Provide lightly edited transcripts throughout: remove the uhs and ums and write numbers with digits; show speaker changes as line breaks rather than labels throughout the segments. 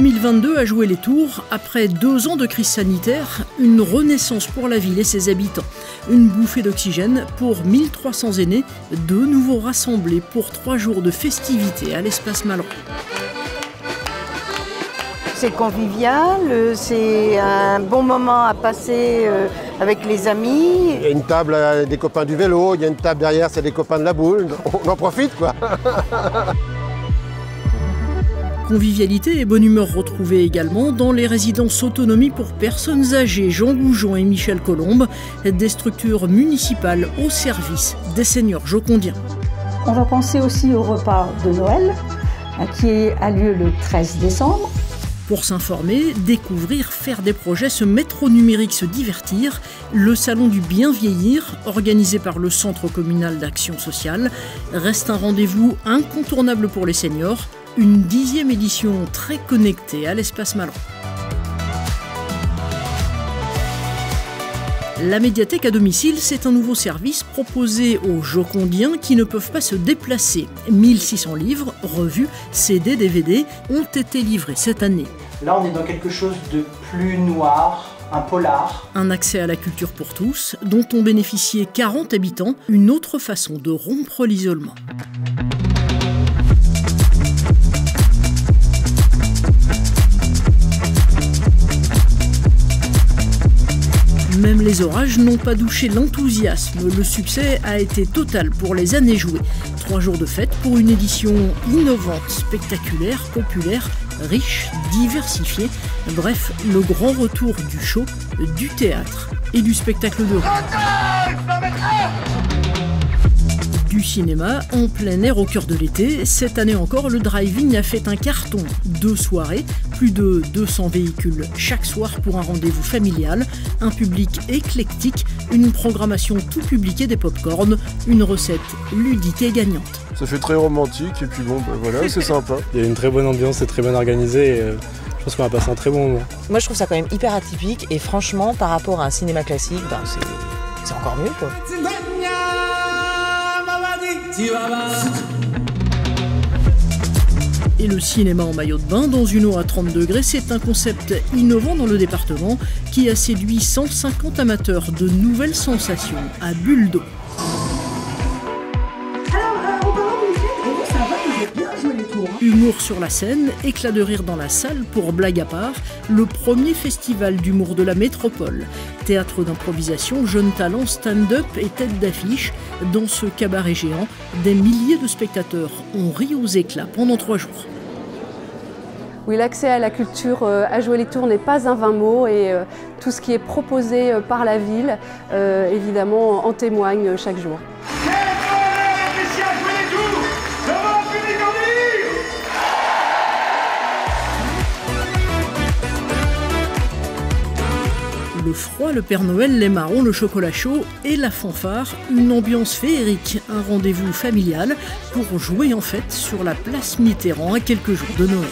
2022 a joué les tours. Après 2 ans de crise sanitaire, une renaissance pour la ville et ses habitants. Une bouffée d'oxygène pour 1300 aînés, de nouveau rassemblés pour 3 jours de festivités à l'espace Malraux.
C'est convivial, c'est un bon moment à passer avec les amis.
Il y a une table des copains du vélo, il y a une table derrière, c'est des copains de la boule. On en profite, quoi.
Convivialité et bonne humeur retrouvées également dans les résidences autonomie pour personnes âgées Jean Goujon et Michel Colombe, des structures municipales au service des seniors jocondiens.
On va penser aussi au repas de Noël qui a lieu le 13 décembre.
Pour s'informer, découvrir, faire des projets, se mettre au numérique, se divertir, le Salon du Bien Vieillir, organisé par le Centre communal d'action sociale, reste un rendez-vous incontournable pour les seniors, une 10e édition très connectée à l'espace Malraux. La médiathèque à domicile, c'est un nouveau service proposé aux jocondiens qui ne peuvent pas se déplacer. 1600 livres, revues, CD, DVD ont été livrés cette année.
Là, on est dans quelque chose de plus noir, un polar.
Un accès à la culture pour tous, dont ont bénéficié 40 habitants, une autre façon de rompre l'isolement. Même les orages n'ont pas douché l'enthousiasme. Le succès a été total pour les années jouées. 3 jours de fête pour une édition innovante, spectaculaire, populaire, riche, diversifiée. Bref, le grand retour du show, du théâtre et du spectacle de rue. Du cinéma en plein air au cœur de l'été. Cette année encore, le drive-in a fait un carton. 2 soirées, plus de 200 véhicules chaque soir pour un rendez-vous familial, un public éclectique, une programmation tout public et des pop-corn, une recette ludique et gagnante.
Ça fait très romantique et puis bon, bah voilà, c'est sympa.
Il y a une très bonne ambiance, c'est très bien organisé. Et je pense qu'on va passer un très bon moment.
Moi, je trouve ça quand même hyper atypique et franchement, par rapport à un cinéma classique, c'est encore mieux, quoi.
Et le cinéma en maillot de bain dans une eau à 30 degrés, c'est un concept innovant dans le département qui a séduit 150 amateurs de nouvelles sensations à bulles d'eau. Humour sur la scène, éclat de rire dans la salle pour blague à part, le premier festival d'humour de la métropole. Théâtre d'improvisation, jeunes talents, stand-up et tête d'affiche. Dans ce cabaret géant, des milliers de spectateurs ont ri aux éclats pendant 3 jours.
Oui, l'accès à la culture à Joué-les-Tours n'est pas un vain mot et tout ce qui est proposé par la ville, évidemment, en témoigne chaque jour. Le froid, le Père Noël, les marrons, le chocolat chaud et la fanfare, une ambiance féerique, un rendez-vous familial pour jouer en fête sur la place Mitterrand à quelques jours de Noël.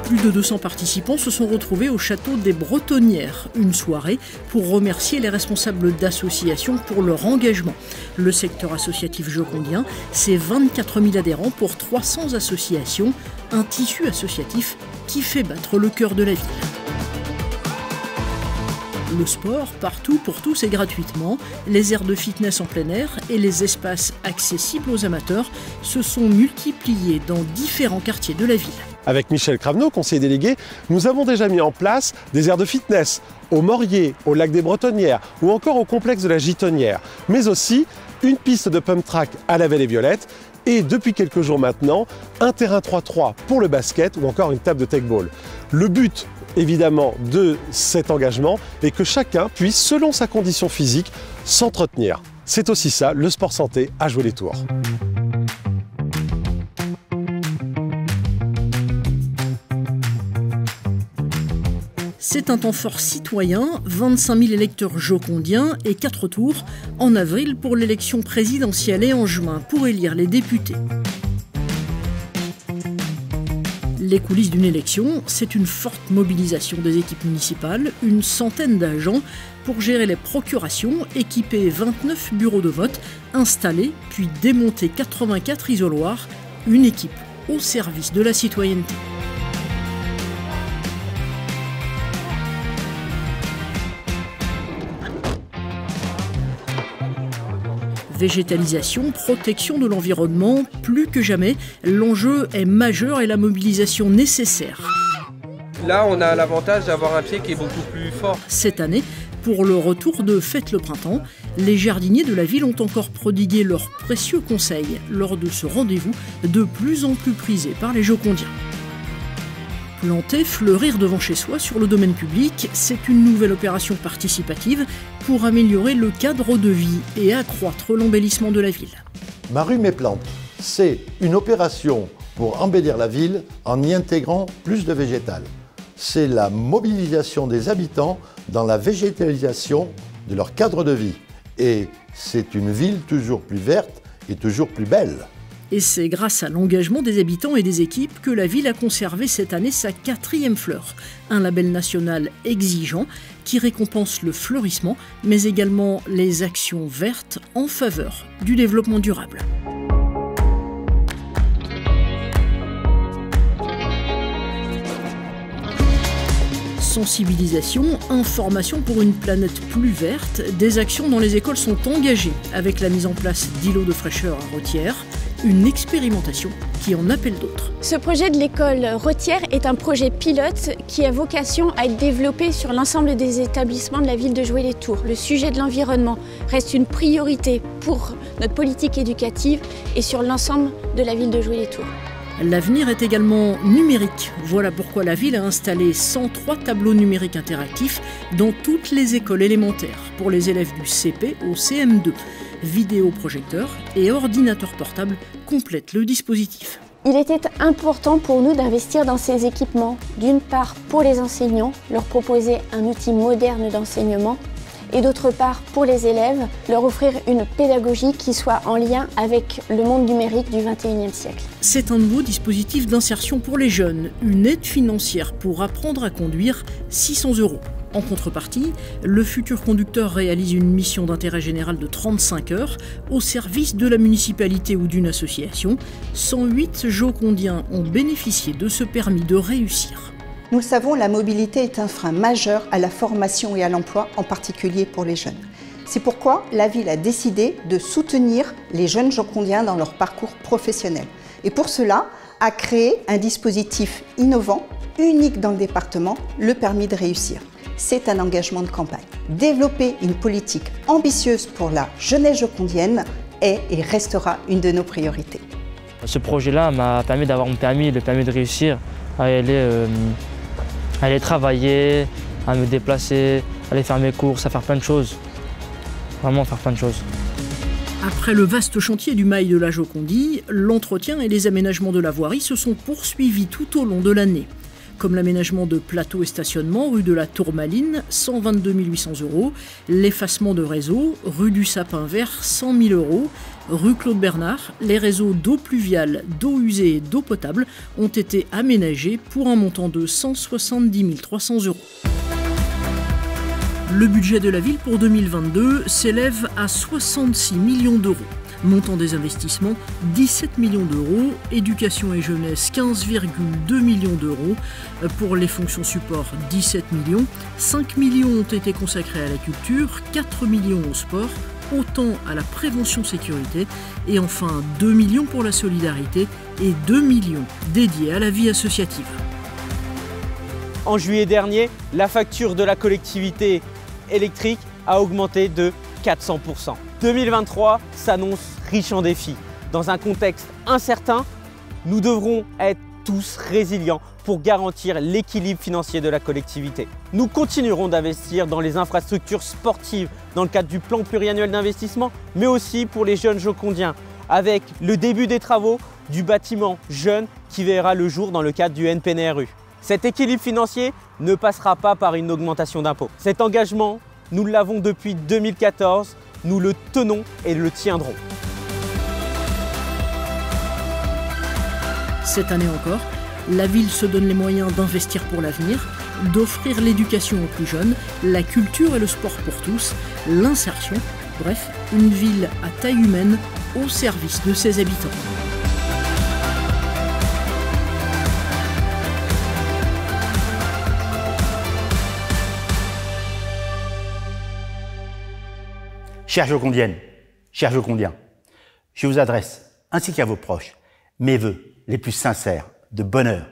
Plus de 200 participants se sont retrouvés au château des Bretonnières, une soirée pour remercier les responsables d'associations pour leur engagement. Le secteur associatif jocondien, c'est 24 000 adhérents pour 300 associations, un tissu associatif qui fait battre le cœur de la ville. Le sport, partout, pour tous et gratuitement, les aires de fitness en plein air et les espaces accessibles aux amateurs se sont multipliés dans différents quartiers de la ville.
Avec Michel Cravenot, conseiller délégué, nous avons déjà mis en place des aires de fitness au Morier, au lac des Bretonnières ou encore au complexe de la Gitonnière, mais aussi une piste de pump track à la Vallée-Violette et depuis quelques jours maintenant, un terrain 3-3 pour le basket ou encore une table de tech-ball. Le but, évidemment, de cet engagement est que chacun puisse, selon sa condition physique, s'entretenir. C'est aussi ça, le sport santé à Joué-les-Tours.
C'est un temps fort citoyen, 25 000 électeurs jocondiens et 4 tours en avril pour l'élection présidentielle et en juin pour élire les députés. Les coulisses d'une élection, c'est une forte mobilisation des équipes municipales, une centaine d'agents pour gérer les procurations, équiper 29 bureaux de vote, installer puis démonter 84 isoloirs, une équipe au service de la citoyenneté. Végétalisation, protection de l'environnement, plus que jamais, l'enjeu est majeur et la mobilisation nécessaire.
Là, on a l'avantage d'avoir un pied qui est beaucoup plus fort.
Cette année, pour le retour de Fête le Printemps, les jardiniers de la ville ont encore prodigué leurs précieux conseils lors de ce rendez-vous de plus en plus prisé par les Jocondiens. Planter, fleurir devant chez soi sur le domaine public, c'est une nouvelle opération participative pour améliorer le cadre de vie et accroître l'embellissement de la ville.
Ma rue Mes Plantes, c'est une opération pour embellir la ville en y intégrant plus de végétal. C'est la mobilisation des habitants dans la végétalisation de leur cadre de vie. Et c'est une ville toujours plus verte et toujours plus belle.
Et c'est grâce à l'engagement des habitants et des équipes que la ville a conservé cette année sa 4e fleur, un label national exigeant qui récompense le fleurissement, mais également les actions vertes en faveur du développement durable. Sensibilisation, information pour une planète plus verte, des actions dans les écoles sont engagées avec la mise en place d'îlots de fraîcheur à Retières, une expérimentation qui en appelle d'autres.
Ce projet de l'école Retières est un projet pilote qui a vocation à être développé sur l'ensemble des établissements de la ville de Joué-les-Tours. Le sujet de l'environnement reste une priorité pour notre politique éducative et sur l'ensemble de la ville de Joué-les-Tours.
L'avenir est également numérique. Voilà pourquoi la ville a installé 103 tableaux numériques interactifs dans toutes les écoles élémentaires pour les élèves du CP au CM2. Vidéoprojecteurs et ordinateurs portables complètent le dispositif.
Il était important pour nous d'investir dans ces équipements, d'une part pour les enseignants, leur proposer un outil moderne d'enseignement, et d'autre part pour les élèves, leur offrir une pédagogie qui soit en lien avec le monde numérique du XXIe siècle.
C'est un nouveau dispositif d'insertion pour les jeunes, une aide financière pour apprendre à conduire, 600 €. En contrepartie, le futur conducteur réalise une mission d'intérêt général de 35 heures au service de la municipalité ou d'une association. 108 Jocondiens ont bénéficié de ce permis de réussir.
Nous le savons, la mobilité est un frein majeur à la formation et à l'emploi, en particulier pour les jeunes. C'est pourquoi la ville a décidé de soutenir les jeunes Jocondiens dans leur parcours professionnel. Et pour cela, a créé un dispositif innovant, unique dans le département, le permis de réussir. C'est un engagement de campagne. Développer une politique ambitieuse pour la jeunesse jocondienne est et restera une de nos priorités.
Ce projet-là m'a permis d'avoir mon permis, le permis de réussir, à aller travailler, à me déplacer, à aller faire mes courses, à faire plein de choses. Vraiment faire plein de choses.
Après le vaste chantier du mail de la Jocondie, l'entretien et les aménagements de la voirie se sont poursuivis tout au long de l'année. Comme l'aménagement de plateaux et stationnement rue de la Tourmaline, 122 800 €, l'effacement de réseaux, rue du Sapin Vert, 100 000 €, rue Claude Bernard, les réseaux d'eau pluviale, d'eau usée et d'eau potable ont été aménagés pour un montant de 170 300 €. Le budget de la ville pour 2022 s'élève à 66 millions d'euros. Montant des investissements, 17 millions d'euros. Éducation et jeunesse, 15,2 millions d'euros. Pour les fonctions support, 17 millions. 5 millions ont été consacrés à la culture, 4 millions au sport, autant à la prévention sécurité. Et enfin, 2 millions pour la solidarité et 2 millions dédiés à la vie associative.
En juillet dernier, la facture de la collectivité électrique a augmenté de 400%. 2023 s'annonce riche en défis. Dans un contexte incertain, nous devrons être tous résilients pour garantir l'équilibre financier de la collectivité. Nous continuerons d'investir dans les infrastructures sportives dans le cadre du plan pluriannuel d'investissement, mais aussi pour les jeunes jocondiens, avec le début des travaux du bâtiment jeune qui verra le jour dans le cadre du NPNRU. Cet équilibre financier ne passera pas par une augmentation d'impôts. Cet engagement, nous l'avons depuis 2014, nous le tenons et le tiendrons.
Cette année encore, La ville se donne les moyens d'investir pour l'avenir, d'offrir l'éducation aux plus jeunes, la culture et le sport pour tous, l'insertion, bref, une ville à taille humaine au service de ses habitants.
Chères Jocondiennes, chers Jocondiens, je vous adresse, ainsi qu'à vos proches, mes vœux les plus sincères de bonheur,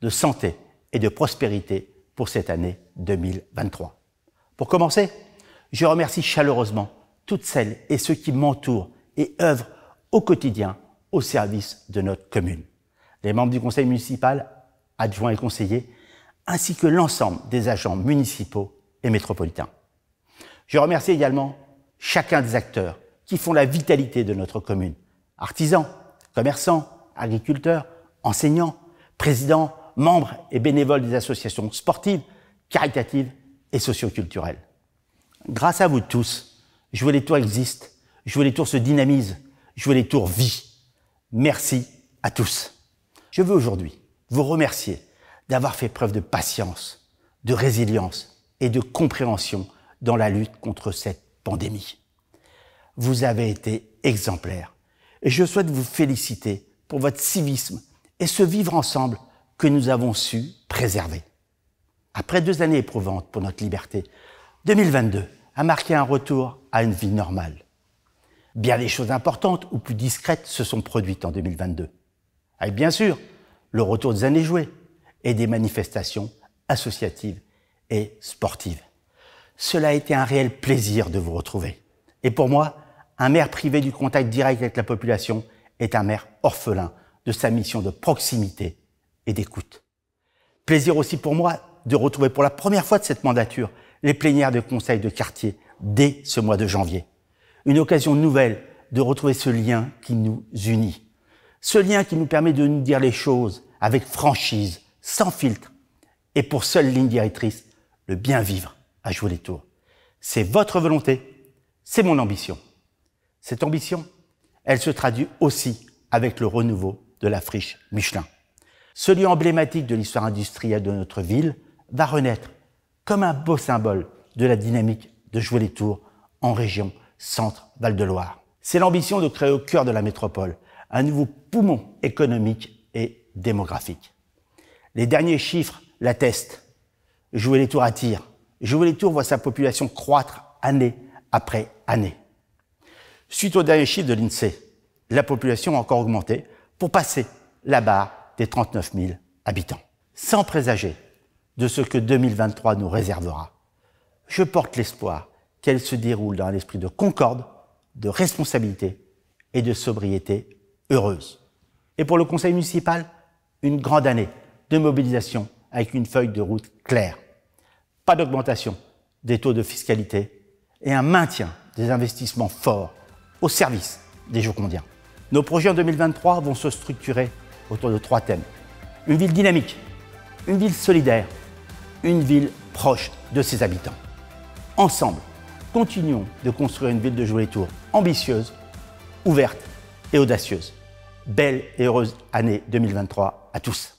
de santé et de prospérité pour cette année 2023. Pour commencer, je remercie chaleureusement toutes celles et ceux qui m'entourent et œuvrent au quotidien au service de notre commune. Les membres du conseil municipal, adjoints et conseillers, ainsi que l'ensemble des agents municipaux et métropolitains. Je remercie également chacun des acteurs qui font la vitalité de notre commune. Artisans, commerçants, agriculteurs, enseignants, présidents, membres et bénévoles des associations sportives, caritatives et socioculturelles. Grâce à vous tous, Jouer les Tours existe, Jouer les Tours se dynamise, Jouer les Tours vit. Merci à tous. Je veux aujourd'hui vous remercier d'avoir fait preuve de patience, de résilience et de compréhension dans la lutte contre cette pandémie. Vous avez été exemplaires et je souhaite vous féliciter pour votre civisme et ce vivre ensemble que nous avons su préserver. Après 2 années éprouvantes pour notre liberté, 2022 a marqué un retour à une vie normale. Bien des choses importantes ou plus discrètes se sont produites en 2022. Avec bien sûr le retour des années jouées et des manifestations associatives et sportives. Cela a été un réel plaisir de vous retrouver. Et pour moi, un maire privé du contact direct avec la population est un maire orphelin de sa mission de proximité et d'écoute. Plaisir aussi pour moi de retrouver pour la première fois de cette mandature les plénières de conseil de quartier dès ce mois de janvier. Une occasion nouvelle de retrouver ce lien qui nous unit. Ce lien qui nous permet de nous dire les choses avec franchise, sans filtre, et pour seule ligne directrice, le bien vivre à Jouer les Tours. C'est votre volonté, c'est mon ambition. Cette ambition, elle se traduit aussi avec le renouveau de la friche Michelin. Ce lieu emblématique de l'histoire industrielle de notre ville va renaître comme un beau symbole de la dynamique de Jouer les Tours en région Centre-Val-de-Loire. C'est l'ambition de créer au cœur de la métropole un nouveau poumon économique et démographique. Les derniers chiffres l'attestent. Jouer les Tours attire. Jouer les Tours voit sa population croître année après année. Suite aux derniers chiffres de l'INSEE, la population a encore augmenté pour passer la barre des 39 000 habitants. Sans présager de ce que 2023 nous réservera, je porte l'espoir qu'elle se déroule dans un esprit de concorde, de responsabilité et de sobriété heureuse. Et pour le conseil municipal, une grande année de mobilisation avec une feuille de route claire. Pas d'augmentation des taux de fiscalité et un maintien des investissements forts au service des Jocondiens. Nos projets en 2023 vont se structurer autour de 3 thèmes. Une ville dynamique, une ville solidaire, une ville proche de ses habitants. Ensemble, continuons de construire une ville de Jouer les Tours ambitieuse, ouverte et audacieuse. Belle et heureuse année 2023 à tous.